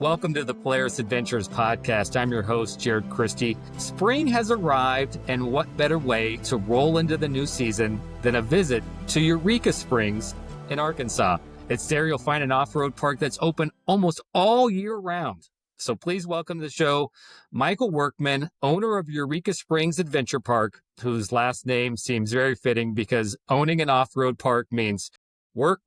Welcome to the Polaris Adventures Podcast. I'm your host, Jared Christie. Spring has arrived, and what better way to roll into the new season than a visit to Eureka Springs in Arkansas? It's there you'll find an off-road park that's open almost all year round. So please welcome to the show, Michael Workman, owner of Eureka Springs Adventure Park, whose last name seems very fitting because owning an off-road park means work,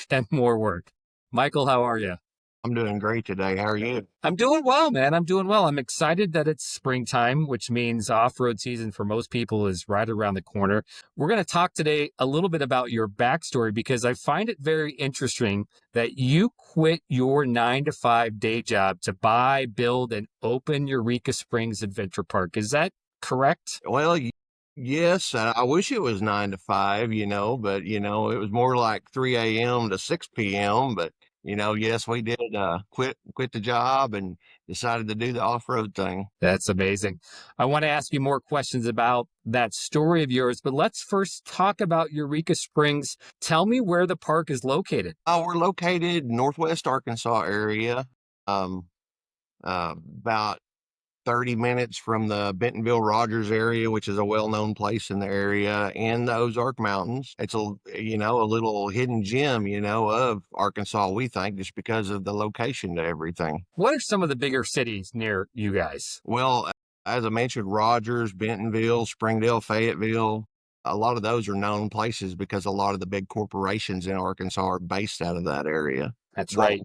and more work. Michael, how are you? I'm doing great today. How are you? I'm doing well, man. I'm doing well. I'm excited that it's springtime, which means off-road season for most people is right around the corner. We're going to talk today a little bit about your backstory because I find it very interesting that you quit your 9-to-5 day job to buy, build, and open Eureka Springs Adventure Park. Is that correct? Well, yes, I wish it was 9 to 5, but, it was more like 3 a.m. to 6 p.m. But, yes, we did quit the job and decided to do the off-road thing. That's amazing. I want to ask you more questions about that story of yours, but let's first talk about Eureka Springs. Tell me where the park is located. We're located northwest Arkansas area, about 30 minutes from the Bentonville-Rogers area, which is a well-known place in the area, and the Ozark Mountains. It's a little hidden gem, of Arkansas, we think, just because of the location to everything. What are some of the bigger cities near you guys? Well, as I mentioned, Rogers, Bentonville, Springdale, Fayetteville, a lot of those are known places because a lot of the big corporations in Arkansas are based out of that area. That's right.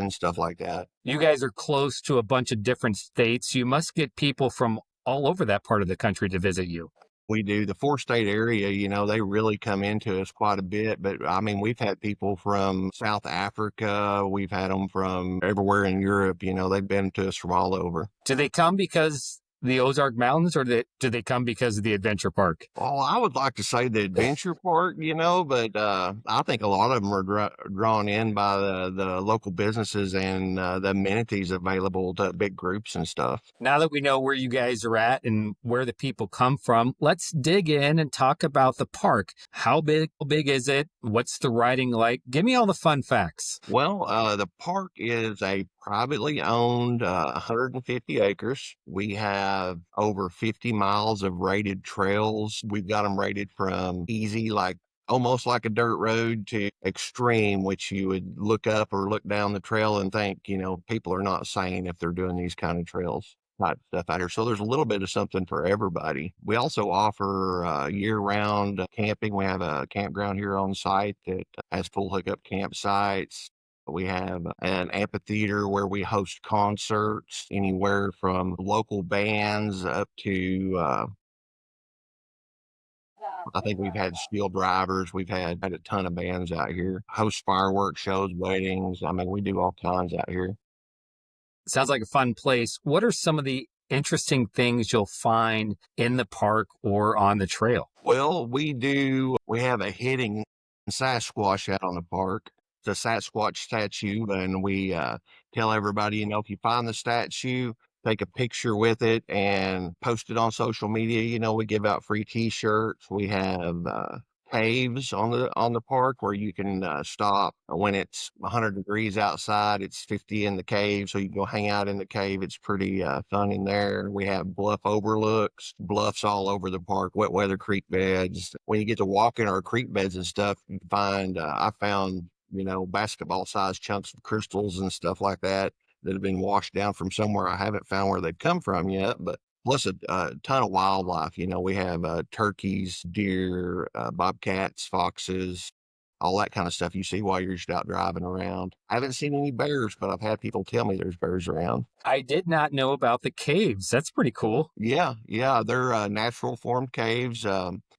Stuff like that. You guys are close to a bunch of different states. You must get people from all over that part of the country to visit you. We do. The 4-state area, they really come into us quite a bit. But I mean, we've had people from South Africa. We've had them from everywhere in Europe. They've been to us from all over. Do they come because the Ozark Mountains, or do they come because of the adventure park? Well, I would like to say the adventure park, but I think a lot of them are drawn in by the local businesses and the amenities available to big groups and stuff. Now that we know where you guys are at and where the people come from, let's dig in and talk about the park. How big is it? What's the riding like? Give me all the fun facts. Well, the park is a privately owned 150 acres. We have over 50 miles of rated trails. We've got them rated from easy, like almost like a dirt road, to extreme, which you would look up or look down the trail and think, people are not sane if they're doing these kind of trails type stuff out here. So there's a little bit of something for everybody. We also offer year-round camping. We have a campground here on site that has full hookup campsites. We have an amphitheater where we host concerts, anywhere from local bands up to, I think we've had steel drivers. We've had a ton of bands out here, host fireworks shows, weddings. I mean, we do all kinds out here. Sounds like a fun place. What are some of the interesting things you'll find in the park or on the trail? Well, we have a hidden Sasquatch out on the park. The Sasquatch statue, and we tell everybody, if you find the statue, take a picture with it and post it on social media. We give out free T-shirts. We have caves on the park where you can stop when it's 100 degrees outside. It's 50 in the cave, so you can go hang out in the cave. It's pretty fun in there. We have bluff overlooks, bluffs all over the park, wet weather creek beds. When you get to walk in our creek beds and stuff, you find I found basketball-sized chunks of crystals and stuff like that have been washed down from somewhere. I haven't found where they've come from yet, but plus a ton of wildlife. We have turkeys, deer, bobcats, foxes, all that kind of stuff you see while you're just out driving around. I haven't seen any bears, but I've had people tell me there's bears around. I did not know about the caves. That's pretty cool. Yeah. They're natural formed caves.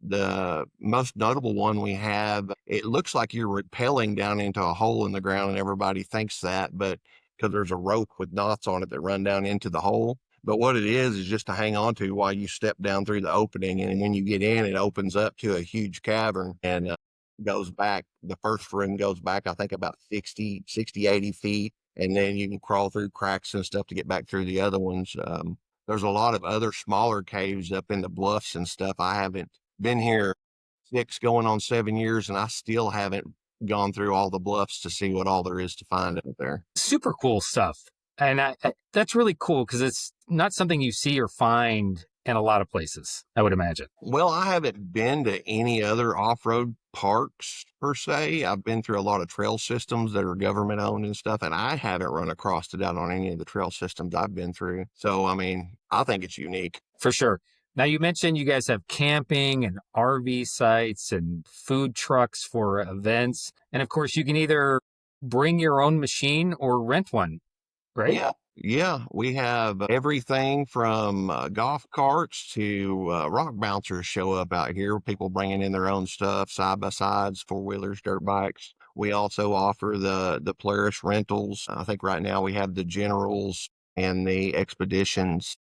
The most notable one we have, it looks like you're rappelling down into a hole in the ground, and everybody thinks that, but because there's a rope with knots on it that run down into the hole. But what it is just to hang on to while you step down through the opening. And when you get in, it opens up to a huge cavern and goes back. The first room goes back, I think, about 60, 80 feet. And then you can crawl through cracks and stuff to get back through the other ones. There's a lot of other smaller caves up in the bluffs and stuff. I haven't been here 6 going on 7 years, and I still haven't gone through all the bluffs to see what all there is to find out there. Super cool stuff. And that's really cool because it's not something you see or find in a lot of places, I would imagine. Well, I haven't been to any other off-road parks per se. I've been through a lot of trail systems that are government owned and stuff, and I haven't run across it out on any of the trail systems I've been through. So, I mean, I think it's unique. For sure. Now, you mentioned you guys have camping and RV sites and food trucks for events. And of course, you can either bring your own machine or rent one, right? Yeah. Yeah, we have everything from golf carts to rock bouncers show up out here. People bringing in their own stuff, side by sides, four wheelers, dirt bikes. We also offer the Polaris rentals. I think right now we have the Generals and the Expeditions,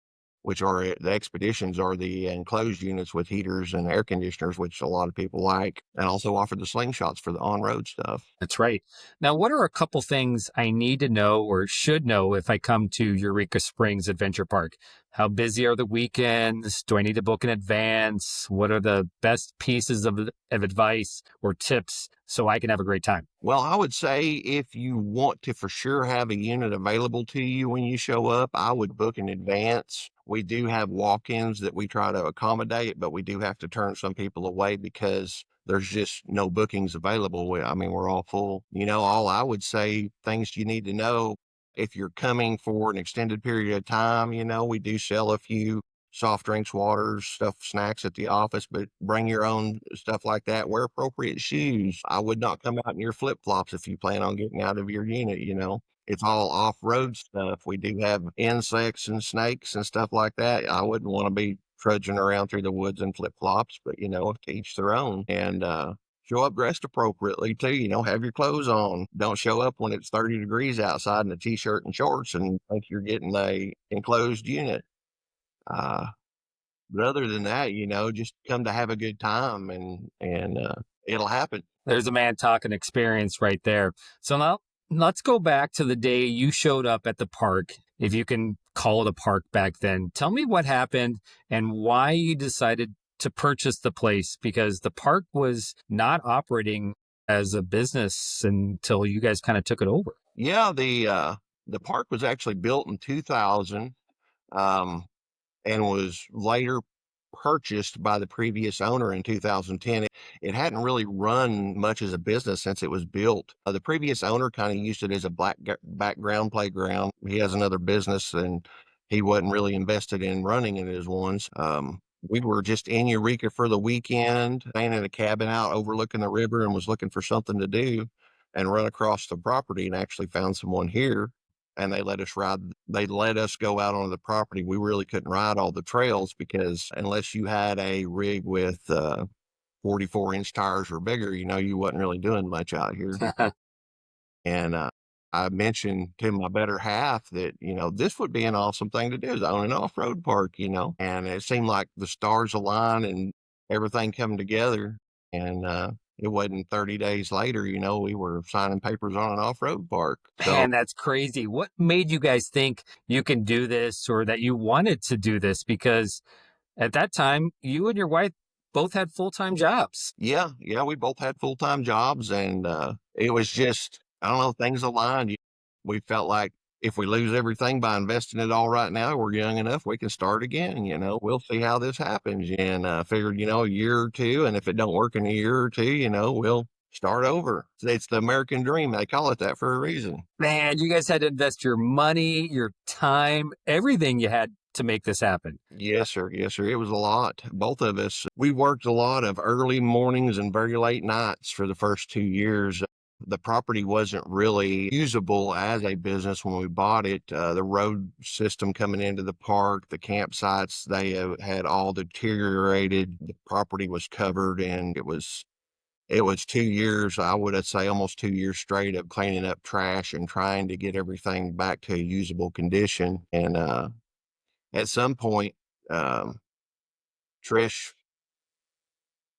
which are the Expeditions are the enclosed units with heaters and air conditioners, which a lot of people like, and also offer the slingshots for the on road stuff. That's right. Now, what are a couple things I need to know or should know if I come to Eureka Springs Adventure Park? How busy are the weekends? Do I need to book in advance? What are the best pieces of advice or tips so I can have a great time? Well, I would say if you want to for sure have a unit available to you when you show up, I would book in advance. We do have walk-ins that we try to accommodate, but we do have to turn some people away because there's just no bookings available. I mean, we're all full. All I would say, things you need to know if you're coming for an extended period of time, we do sell a few soft drinks, waters, stuff, snacks at the office, but bring your own stuff like that. Wear appropriate shoes. I would not come out in your flip flops if you plan on getting out of your unit. It's all off road stuff. We do have insects and snakes and stuff like that. I wouldn't want to be trudging around through the woods in flip flops, but to each their own. And, show up dressed appropriately too. Have your clothes on. Don't show up when it's 30 degrees outside in a t-shirt and shorts and think you're getting a enclosed unit. Uh, but other than that, just come to have a good time and it'll happen. There's a man talking experience right there. So now let's go back to the day you showed up at the park, if you can call it a park back then. Tell me what happened and why you decided to purchase the place, because the park was not operating as a business until you guys kind of took it over. Yeah, the park was actually built in 2000. And was later purchased by the previous owner in 2010. It hadn't really run much as a business since it was built. The previous owner kind of used it as a background playground. He has another business and he wasn't really invested in running it as ones. We were just in Eureka for the weekend, staying in a cabin out overlooking the river, and was looking for something to do and run across the property, and actually found someone here, and they let us go out on the property. We really couldn't ride all the trails because unless you had a rig with 44-inch tires or bigger, you wasn't really doing much out here. And I mentioned to my better half that, this would be an awesome thing to do, is own an off-road park, and it seemed like the stars aligned and everything come together. And it wasn't 30 days later, we were signing papers on an off-road park. Man, that's crazy. What made you guys think you can do this or that you wanted to do this? Because at that time, you and your wife both had full-time jobs. Yeah, we both had full-time jobs, and it was just, I don't know, things aligned. We felt like if we lose everything by investing it all right now, we're young enough, we can start again. We'll see how this happens. And figured, a year or two, and if it don't work in a year or two, we'll start over. It's the American dream. They call it that for a reason. Man, you guys had to invest your money, your time, everything you had to make this happen. Yes, sir. Yes, sir. It was a lot. Both of us, we worked a lot of early mornings and very late nights for the first 2 years. The property wasn't really usable as a business when we bought it. The road system coming into the park, the campsites, they had all deteriorated. The property was covered, and it was 2 years, I would say almost 2 years straight, of cleaning up trash and trying to get everything back to a usable condition. And at some point, Trish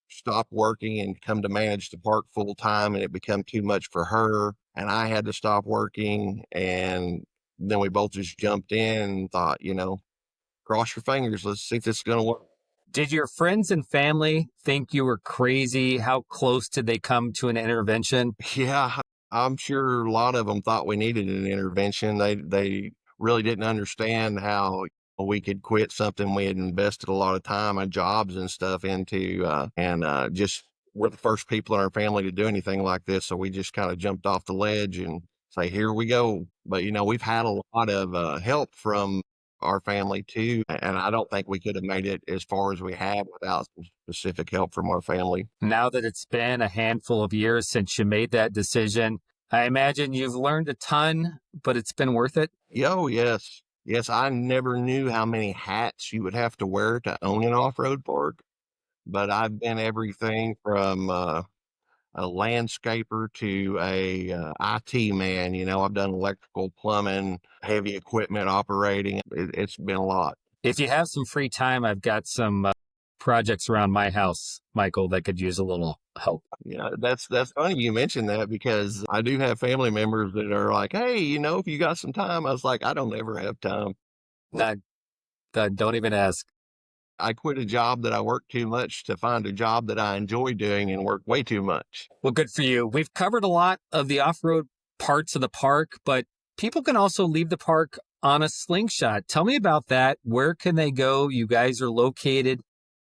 stopped working and come to manage the park full time, and it became too much for her, and I had to stop working. And then we both just jumped in and thought, cross your fingers, let's see if this is going to work. Did your friends and family think you were crazy? How close did they come to an intervention? Yeah, I'm sure a lot of them thought we needed an intervention. They really didn't understand how we could quit something we had invested a lot of time and jobs and stuff into, and just we're the first people in our family to do anything like this. So we just kind of jumped off the ledge and say, here we go. But, we've had a lot of help from our family too. And I don't think we could have made it as far as we have without some specific help from our family. Now that it's been a handful of years since you made that decision, I imagine you've learned a ton, but it's been worth it. Oh, yes. Yes, I never knew how many hats you would have to wear to own an off-road park, but I've been everything from a landscaper to a IT man. I've done electrical, plumbing, heavy equipment operating. It's been a lot. If you have some free time, I've got some projects around my house, Michael, that could use a little help. Yeah, that's funny you mentioned that because I do have family members that are like, hey, if you got some time. I was like, I don't ever have time. Not, don't even ask. I quit a job that I worked too much to find a job that I enjoy doing and work way too much. Well, good for you. We've covered a lot of the off-road parts of the park, but people can also leave the park on a slingshot. Tell me about that. Where can they go? You guys are located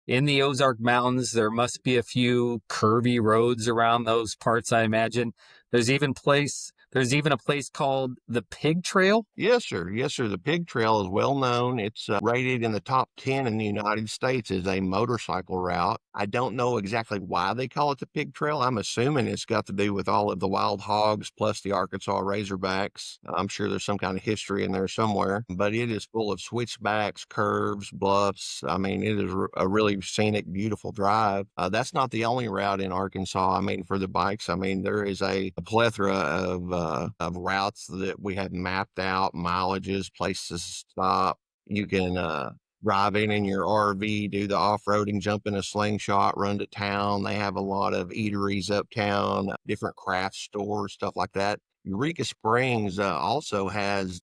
in the Ozark Mountains. There must be a few curvy roads around those parts, I imagine. There's even a place called the Pig Trail. Yes, sir. Yes, sir. The Pig Trail is well known. It's rated in the top 10 in the United States as a motorcycle route. I don't know exactly why they call it the Pig Trail. I'm assuming it's got to do with all of the wild hogs plus the Arkansas Razorbacks. I'm sure there's some kind of history in there somewhere, but it is full of switchbacks, curves, bluffs. I mean, it is a really scenic, beautiful drive. That's not the only route in Arkansas. I mean, for the bikes, I mean, there is a plethora of routes that we have mapped out, mileages, places to stop. You can drive in your RV, do the off-roading, jump in a slingshot, run to town. They have a lot of eateries uptown, different craft stores, stuff like that. Eureka Springs also has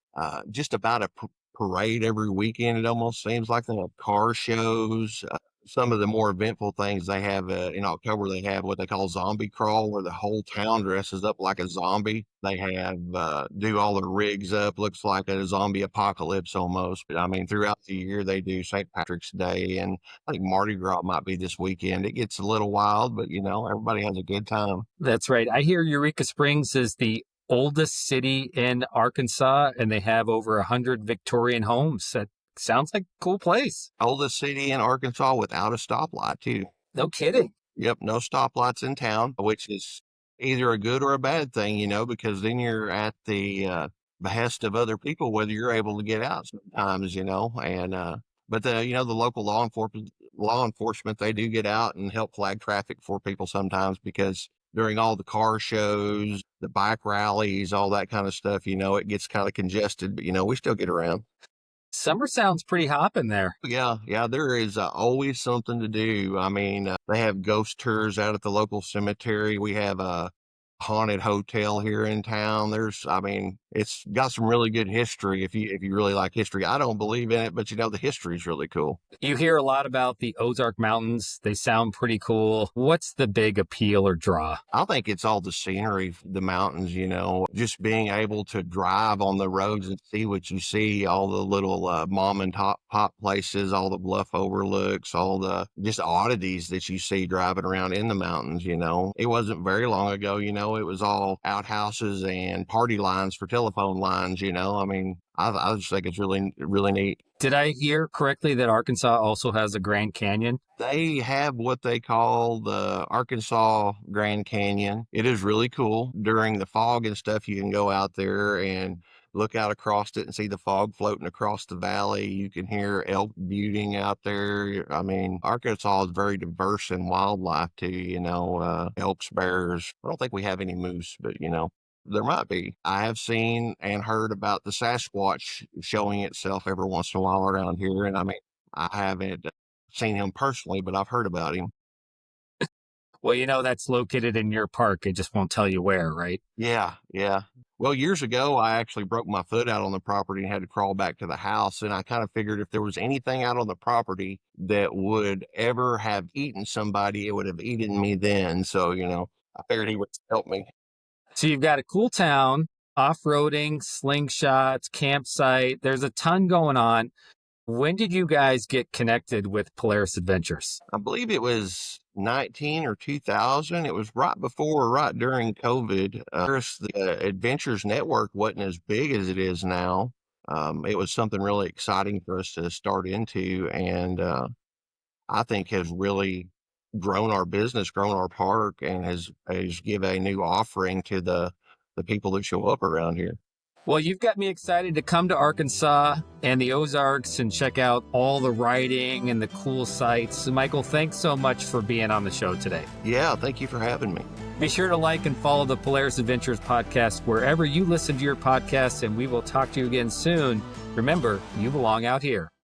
just about a parade every weekend. It almost seems like they have car shows. Some of the more eventful things they have in October, they have what they call zombie crawl, where the whole town dresses up like a zombie. They have do all their rigs up, looks like a zombie apocalypse almost. But I mean, throughout the year, they do St. Patrick's Day, and I think Mardi Gras might be this weekend. It gets a little wild, but everybody has a good time. That's right. I hear Eureka Springs is the oldest city in Arkansas, and they have over 100 Victorian homes. That sounds like a cool place. Oldest city in Arkansas without a stoplight, too. No kidding. Yep, no stoplights in town, which is either a good or a bad thing, because then you're at the behest of other people, whether you're able to get out sometimes, and but the local law enforcement, they do get out and help flag traffic for people sometimes because during all the car shows, the bike rallies, all that kind of stuff, it gets kind of congested, but we still get around. Summer sounds pretty hopping there. Yeah, there is always something to do. I mean, they have ghost tours out at the local cemetery. We have a haunted hotel here in town. It's got some really good history if you really like history. I don't believe in it, but the history is really cool. You hear a lot about the Ozark Mountains. They sound pretty cool. What's the big appeal or draw? I think it's all the scenery, the mountains, just being able to drive on the roads and see what you see, all the little mom and pop places, all the bluff overlooks, all the just oddities that you see driving around in the mountains, It wasn't very long ago, it was all outhouses and party lines for telephone lines, I mean, I just think it's really, really neat. Did I hear correctly that Arkansas also has a Grand Canyon? They have what they call the Arkansas Grand Canyon. It is really cool. During the fog and stuff, you can go out there and look out across it and see the fog floating across the valley. You can hear elk buting out there. I mean, Arkansas is very diverse in wildlife too, elks, bears. I don't think we have any moose, but there might be. I have seen and heard about the Sasquatch showing itself every once in a while around here. And I mean, I haven't seen him personally, but I've heard about him. Well, that's located in your park. It just won't tell you where, right? Yeah. Well, years ago, I actually broke my foot out on the property and had to crawl back to the house. And I kind of figured if there was anything out on the property that would ever have eaten somebody, it would have eaten me then. So, I figured he would help me. So you've got a cool town off-roading, slingshots, campsite. There's a ton going on. When did you guys get connected with Polaris Adventures? I believe it was 19 or 2000. It was right during COVID. The Adventures Network wasn't as big as it is now. It was something really exciting for us to start into, and I think has really grown our business, grown our park, and has given a new offering to the people that show up around here. Well, you've got me excited to come to Arkansas and the Ozarks and check out all the riding and the cool sights. So, Michael, thanks so much for being on the show today. Yeah, thank you for having me. Be sure to like and follow the Polaris Adventures podcast wherever you listen to your podcasts, and we will talk to you again soon. Remember, you belong out here.